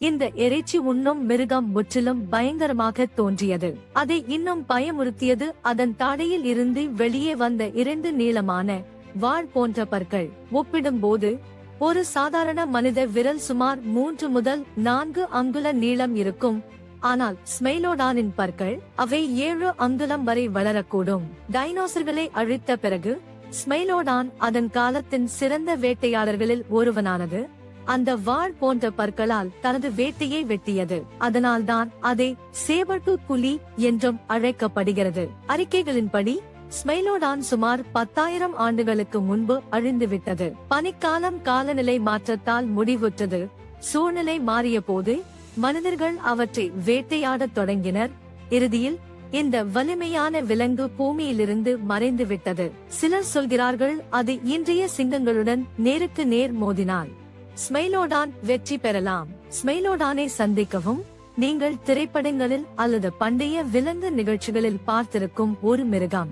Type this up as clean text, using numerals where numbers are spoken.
இந்த இறைச்சி உண்ணும் மிருகம் முற்றிலும் பயங்கரமாக தோன்றியது. அதை இன்னும் பயமுறுத்தியது அதன் தாடையில் இருந்து வெளியே வந்த 2 நீளமான வாள் போன்ற பற்கள். ஒப்பிடும்போது ஒரு சாதாரண மனித விரல் சுமார் 3 முதல் 4 அங்குல நீளம் இருக்கும். ஆனால் ஸ்மைலோடானின் பற்கள் அவை 7 அங்குலம் வரை வளரக்கூடும். டைனோசர்களை அழித்த பிறகு ஸ்மைலோடான் அதன் காலத்தின் சிறந்த வேட்டையாளர்களில் ஒருவனானது. அந்த வாள் போன்ற பற்களால் தனது வேட்டையை வெட்டியது. அதனால்தான் அதை சேபர்டூத் புலி என்றும் அழைக்கப்படுகிறது. அறிக்கைகளின்படி ஸ்மைலோடான் சுமார் 10,000 ஆண்டுகளுக்கு முன்பு அழிந்துவிட்டது. பனிக்காலம் காலநிலை மாற்றத்தால் முடிவுற்றது. சூழ்நிலை மாறிய போது மனிதர்கள் அவற்றை வேட்டையாடத் தொடங்கினர். இறுதியில் இந்த வலிமையான விலங்கு பூமியிலிருந்து மறைந்து விட்டது. சிலர் சொல்கிறார்கள் அது இன்றைய சிங்கங்களுடன் நேருக்கு நேர் மோதினால் ஸ்மைலோடான் வெற்றி பெறலாம். ஸ்மைலோடானை சந்திக்கவும் நீங்கள் திரைப்படங்களில் அல்லது பண்டைய விலங்கு நிகழ்ச்சிகளில் பார்த்திருக்கும் ஒரு மிருகம்.